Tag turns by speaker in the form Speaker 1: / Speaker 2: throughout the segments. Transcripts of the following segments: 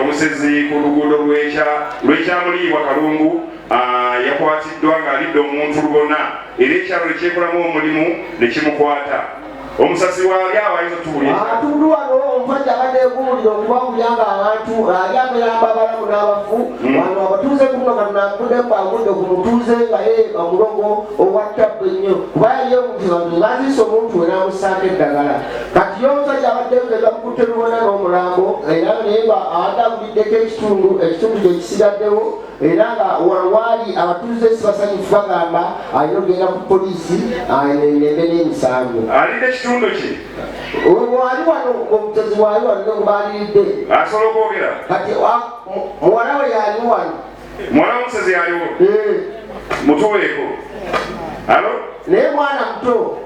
Speaker 1: omusezi ku luguudo lw'ekyamulibwa Kalungu yakwatiddwa ng'alidde omuntu lubona era ekyalo ne kyekolamu omulimu ne kimukwata. Omusasi waali awayinza tuwulira
Speaker 2: atundu wano omusajja abadde eguulira okubabulyanga abantu ali ameramba abalamu n'abafu wano abatuuze kuno kanakuddeku agudde ku mutuuze nga ye omulogo owattabba ennyo kuba yali omuti bantu baziisa omuntu we n'amussaako eddagala kati ye omusajja abadde nga bamukutte lubona n'omulambo era naye nga abadde aguliddeko ekitundu kye kisigaddewo era nga waali abatuuze si basanyufu bagamba alina okugenda ku poliisi nembe n'emisango
Speaker 1: ekitundu ki
Speaker 2: wali wano omutezi wali wano ngubaliridde
Speaker 1: asobola okwogera
Speaker 2: kati muwala we yali wano
Speaker 1: muwala w'omusezi yaliwo mutuweeko alo
Speaker 2: naye mwana muto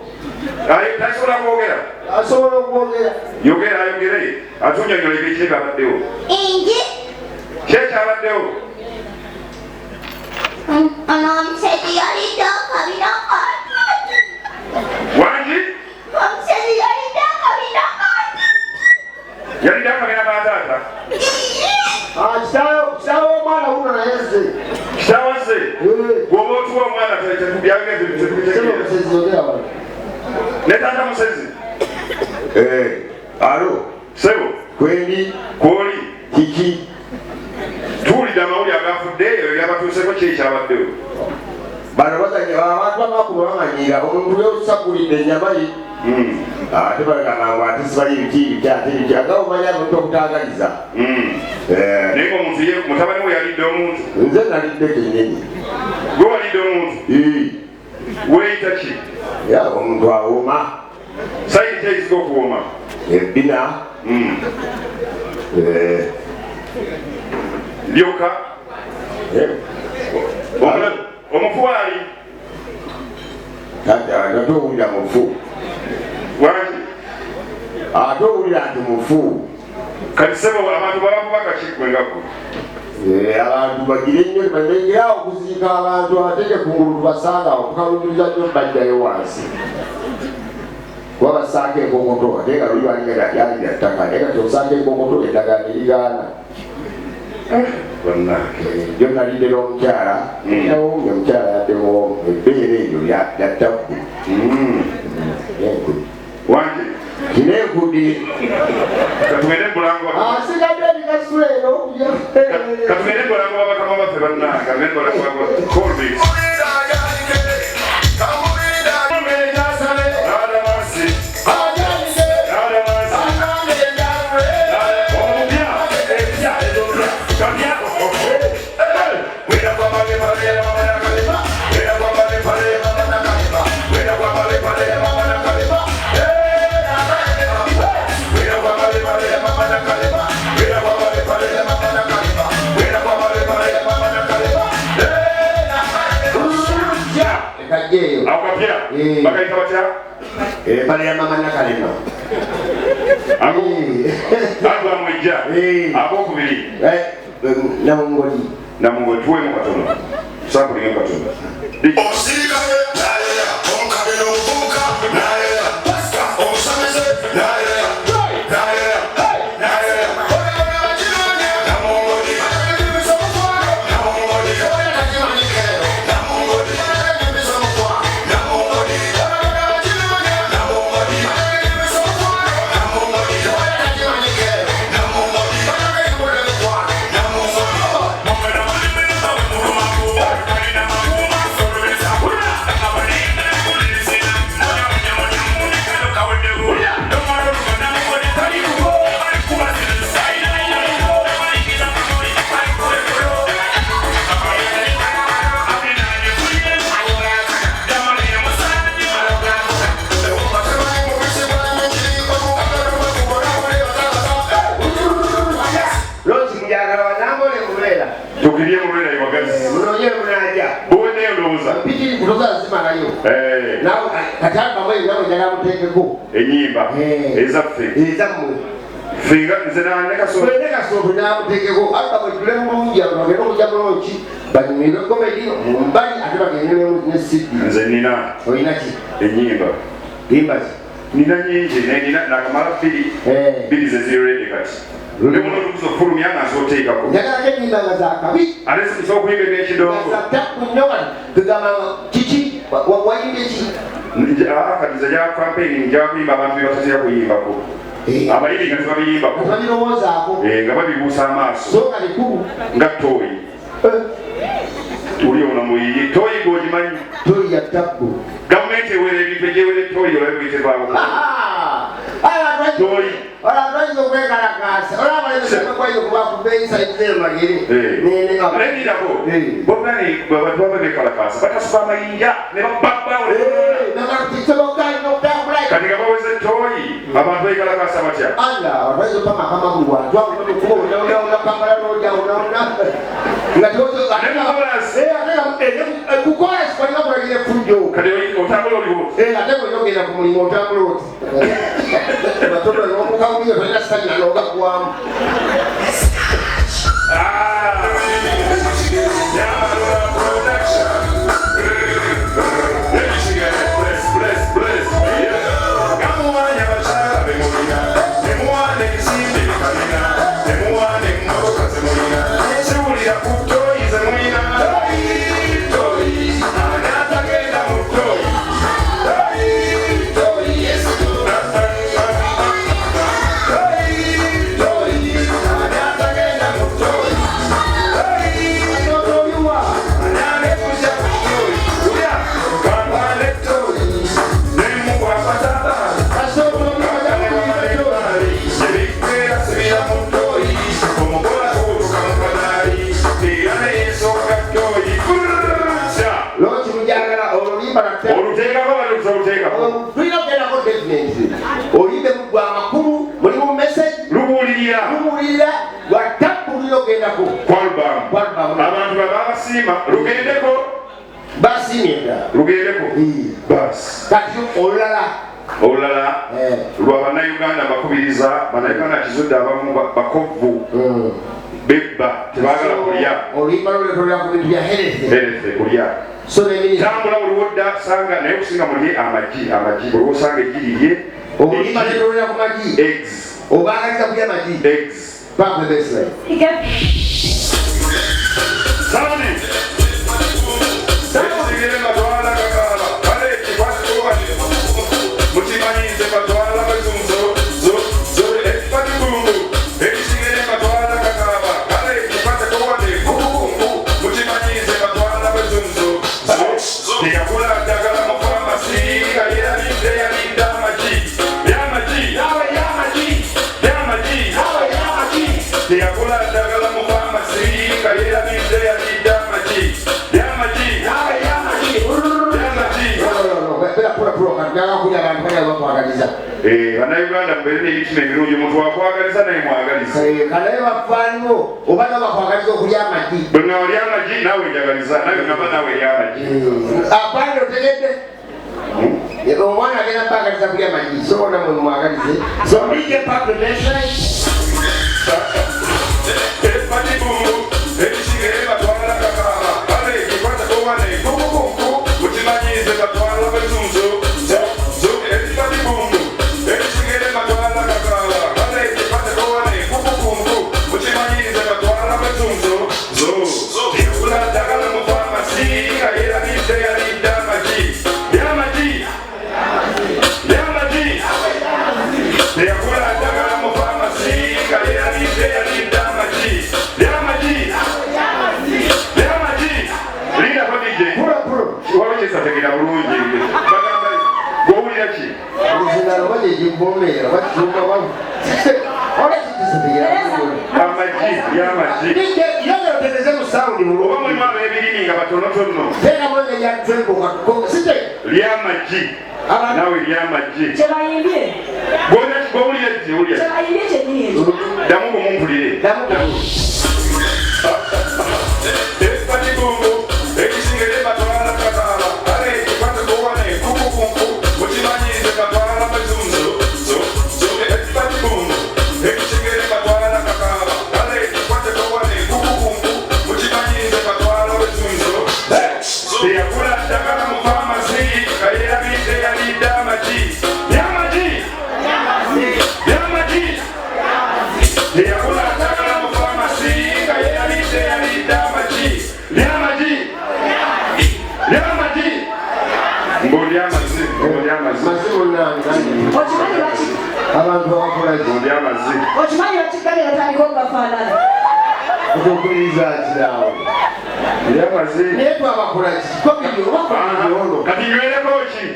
Speaker 1: tasobola kwogera
Speaker 2: asobola okwogera
Speaker 1: ayogere atunyonyola ebikyeka abaddewo kyekyabaddewo
Speaker 3: ono omusezi yalidde akabina
Speaker 1: wangi
Speaker 3: omusezi yalidde akabina
Speaker 1: yalidde akabina kataata
Speaker 2: kitaawe omwana wuno naye nze
Speaker 1: kitaawe nze gwoba otuwa omwana tetubyageze ne taata musezi
Speaker 4: alo
Speaker 1: sebo
Speaker 4: kweli
Speaker 1: kwoli
Speaker 4: kiki
Speaker 1: tuwulidde amawulire agafudde eyo ebyabatuuseko kyekyabaddewo
Speaker 4: bano bazanya abantu abakuba bamanyiira omuntu yosagulidde ennyama ye ate balagamba ate sibayi ebiki ate ebiki agawomanya muntu okutagaliza
Speaker 1: naye nga omuntu ye mutabani we yalidde omuntu
Speaker 4: nze nalidde kenyini
Speaker 1: gwe walidde omuntu weyita ki
Speaker 4: omuntu awoma
Speaker 1: sayidi kyekiziga okuwoma
Speaker 4: ebbina
Speaker 1: lyoka omufu ali
Speaker 4: ate owulira mufu
Speaker 1: wangi
Speaker 4: ate owulira nti mufu
Speaker 1: kati sebo abantu babakubaka kikwengako
Speaker 4: abantu bagire nnyo bamenyerawo okuziika abantu ateke kungulu tubasanga okukalumiriza nnyo baddayo wansi kuba basaako enkongoto ate nga luli walinga ttaka naye kati osaako enkongoto eddagala nerigaana jo nalindera omukyala nawumye omukyala yaddewo ebbeere eryo lyattabbu
Speaker 1: wangi
Speaker 4: kinenkudi
Speaker 1: katugende mulango
Speaker 2: asigadde ebikasula eno
Speaker 1: katugende mulango wabakama baffe bannanga gende mulango colbis akapya bakaita batya
Speaker 4: pale ya mama Nakalema
Speaker 1: amwejja akokubiri namungoli tuwemu katono tusakulinga katono
Speaker 4: katamba mwe ngabo njagala muteekeko
Speaker 1: enyimba ezaffe
Speaker 4: ezammwe
Speaker 1: finga nze
Speaker 4: nekasoto namuteekeko aba bwetule mulungi bagenda okujja mulonki banyumire komedi mumbali ate bagende ne sidi
Speaker 1: nze nina
Speaker 4: olinaki
Speaker 1: enyimba
Speaker 4: limbaki
Speaker 1: nina nyingi nina nakamala bbiri zezirede kati nemuno olukuza okufulumya nga nzoteekako
Speaker 4: njagalako enyimba nga zakabi
Speaker 1: ate sikisa okuyimba ebyekidongo
Speaker 4: zattakunyoga tugamba kiki wayimba eki
Speaker 1: kati nze ja campaign njaba kuyimba abantu bebatatera kuyimbako abayimbi nga tebabiyimbako
Speaker 4: babirowoozaako
Speaker 1: nga babibuusa amaaso
Speaker 4: so nga likulu
Speaker 1: nga tooyi tuli ono muyiyi tooyi gwogimanyi
Speaker 4: toli ya tabbu
Speaker 1: gavumenti ewera ebintu egyewera tooyi olabe buyitibwako tooyi
Speaker 4: olabaiza okwekalakaasa olabaekwaiza okuba ku beeyi saitizero magere
Speaker 1: nenirako bogani abantu baba bekalakaasa batasuka amayinja ne bababbawo kati nga baweze tooyi abantu bekalakaasa batya
Speaker 4: olabaiza opama akamagulwatwakukolasi kwalina kulagira efujjo
Speaker 1: kati otambula oliwo
Speaker 4: ate kweyogera ku mulimu otambula oti batoto n'omukamuyo tolina stamina n'ogagwamu oyimbe mugwa amakulu mulimu message lubuulirira lwatabbulira ogendako
Speaker 1: abantu bababasiima lugendeko
Speaker 4: basiimye ddala
Speaker 1: lugendeko basi
Speaker 4: kati olulala
Speaker 1: lwabannayuganda bakubiriza bannayuganda kizudde abamu bakovvu bebba tebagala kulya
Speaker 4: oluyimba luletolera ku bintu bya
Speaker 1: herefe kulya tambula buliwodda sanga naye okusinga mulye amagi buli osanga eggirirye
Speaker 4: oluyimba letolera ku magi
Speaker 1: eggs
Speaker 4: obagaliza kulya magi
Speaker 1: eggs Sound it. Sigire matwala kakala kale kikwatuwani mutimanyize matwala bazunzo zo ekipati kungu sigire matwala kakala kale kikwatuwani mutimanyize matwala bazunzo yakula dagala mu pharmacy yalinde amaji yakula dagala mu pharmacy yalinde amaji bannayuganda mubeere n'emitima emirungi omuntu wakwagaliza naye mwagaliza
Speaker 4: kanaye bafaaniwo oba nga bakwagaliza okulya amagi
Speaker 1: bwe nga olya amagi naawe njagaliza nawe ngamba naawe erya amagi
Speaker 4: apande otegedde omwana agenda mbagaliza kulya amagi soona mwe mwagalize so bige population
Speaker 1: epatibungu ebisigere batwala kakala kale ekikwata kowane kukukunku mutimanyize batwala bezunzo epatibungu ebisigere batwala kakala kale ekikwata kowane kukukunku mutimanyize batwala bezunzo yakula dagala mu pharmacy yalinde amaji yakula dagala mu pharmacy yalinde amaji linda ko DJ wabakisategera bulungi bagamba gwowulira ki
Speaker 4: oluzindalo bajejimbomera bakizumba bamu
Speaker 1: y'amagi
Speaker 4: yogera otegeze mu sawundi
Speaker 1: oba mulimu ab'ebirimi nga batonotono
Speaker 4: tera mwenge lyatwembokakosite
Speaker 1: ly'amagi nawe ly'amagi
Speaker 3: kyebayimbye
Speaker 1: gwowulira ki owulira
Speaker 3: kyebayimbye kyennyini ekyo
Speaker 1: ddamu bumumpulire epatibungu ekisigere batwala kakala kale ekikwata kowane kukukunku
Speaker 4: abantu abakola
Speaker 1: ndi amazzi
Speaker 5: okimanyi bakigale batandika okugafaanana
Speaker 4: okukkiriza kiraawo
Speaker 1: ndi amazzi
Speaker 4: naye twabakola kikomiyono
Speaker 1: kati nywereko ki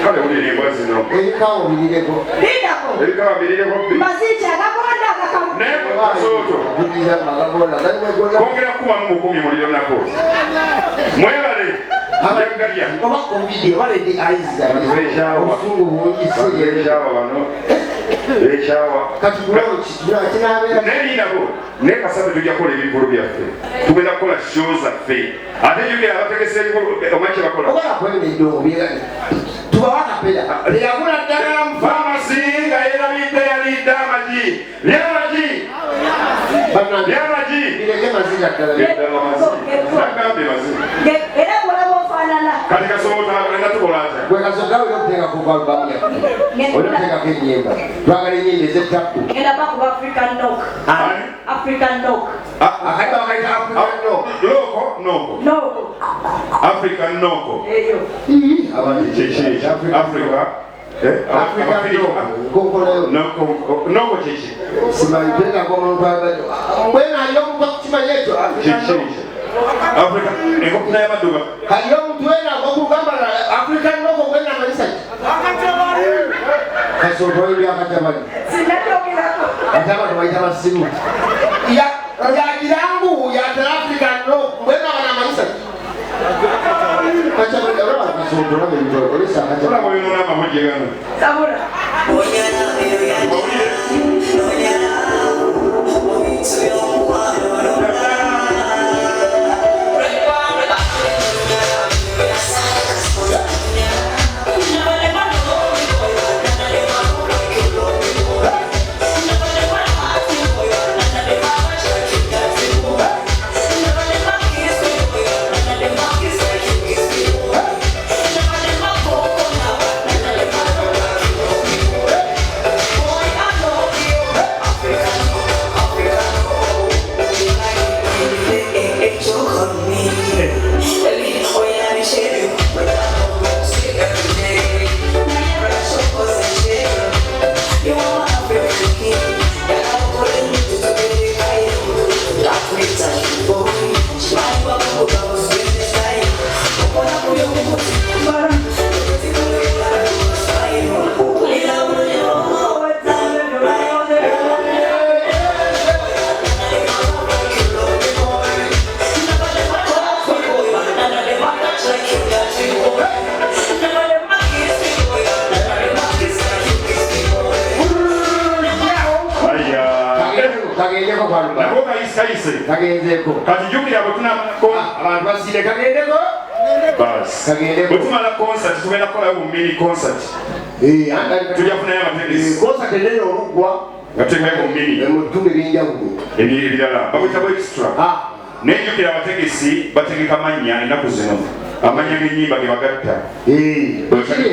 Speaker 1: kale ulire embwa zino
Speaker 4: ebikawo birireko
Speaker 5: lindako
Speaker 1: ebikawa birireko
Speaker 5: maziki agagonda agakamu
Speaker 1: naye kasooto
Speaker 4: okukiriza magagola galimegona
Speaker 1: kwongera kubamu bukumi muliro nako mwebale jagalya
Speaker 4: oba covid baledi aizaobusungu bungi
Speaker 1: ekyawa bano ekyawa
Speaker 4: kati kinabeera
Speaker 1: nelinabo naye kasatu tujja kukola ebikulu byaffe tugenda kukola show zaffe ate jukira abategesa ebikulu omaki bakola
Speaker 4: okola kwenedongo tubawakapera leyakula ddagala
Speaker 1: famasi nga yerabidde yalidde amagi lyamagi lyamagi
Speaker 4: bireke maziga ddala
Speaker 1: nagambe maziga
Speaker 5: era bwolaba ofaanana
Speaker 1: kati kasobotagenda tukola atya
Speaker 4: gwekasogawe okuteeka ku balubamu yaffe oliokuteekako enyemba twagala enyemba ezettaku
Speaker 5: ngenda bakuba african nok african nok
Speaker 4: akati bakaita african nok
Speaker 1: loko noko
Speaker 5: noko
Speaker 1: african noko
Speaker 5: eyo
Speaker 1: kyeki africa noko kyeki
Speaker 4: simanyi teekako omuntu mbwena aliyo omuntu akukimanyi ekyo
Speaker 1: kyeki africa enkoko n'amadduga
Speaker 4: aliyo omuntu wena okugamba african nok mbwena amanyisa ki kasootoyo byakatabali
Speaker 5: sinatyogerako
Speaker 4: ate abantu bayita basimu yagirangu yatera african nok mbwena bana amanyisa ki
Speaker 1: olaba oyonoona amahujje gano
Speaker 5: sabula
Speaker 1: nabo kayisayise
Speaker 4: kagenzeeko
Speaker 1: kati jukira bwetunako
Speaker 4: abantu basire kagendeko
Speaker 1: basi bwetumala concert tugenda kukolayo bumini concert tujja kufunayo amategesi
Speaker 4: kosa tenene oluggwa
Speaker 1: nga tuteekayo bumini
Speaker 4: mubitundu ebyenjawulo
Speaker 1: ebirala babuyitamu extra nejjukira abategesi bategeka mannya ennaku zino amanya g'ennyimba ge bagatta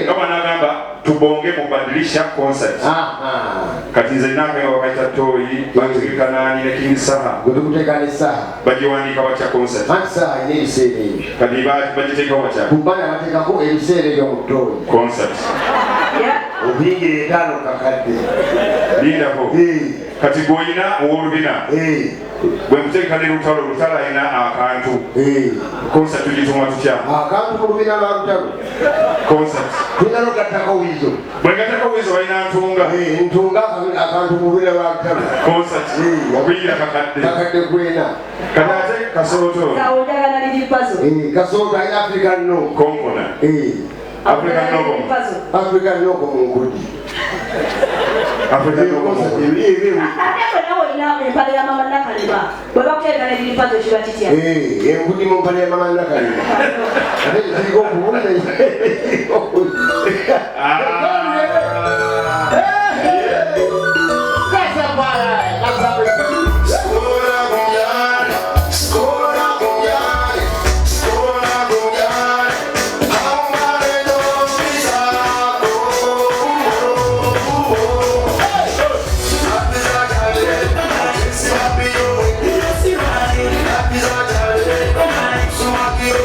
Speaker 1: nga banagamba tubonge mu badilisha concert kati nze nakanga bakaita toyi bategeka nani ne King Saha
Speaker 4: gwetekuteeka nesaha
Speaker 1: bagiwandiika batya concert
Speaker 4: anti saha ina ebiseera ebyo
Speaker 1: kati bagiteekawo batya
Speaker 4: kubbana bateekako ebiseera ebyo mu ttooyi
Speaker 1: concert
Speaker 4: obuyingira 5 kakadde
Speaker 1: lindako kati gwolina owolubina bwe muteeka ne lutalo lutalo alina akantu concert tugituma tutya
Speaker 4: akantu mu lubina lwa lutalo
Speaker 1: concert
Speaker 4: tulina nogattako wizo
Speaker 1: bwe gattako wizo balina ntunga
Speaker 4: ntunga akantu mu lubina lwa lutalo
Speaker 1: concert okuyingira kakadde
Speaker 4: kwena
Speaker 1: kati ate kasooto
Speaker 5: ojagala liripazo
Speaker 4: kasooto alina african no
Speaker 1: konkona african novo
Speaker 4: african noko mu nkudi
Speaker 1: african novo
Speaker 5: ate bwenawe olina empale ya mama nakalema bwe bakuteekala liripazo kiba kitya
Speaker 4: enkudi mu mpale ya mama nakalema ate kiriko okubuna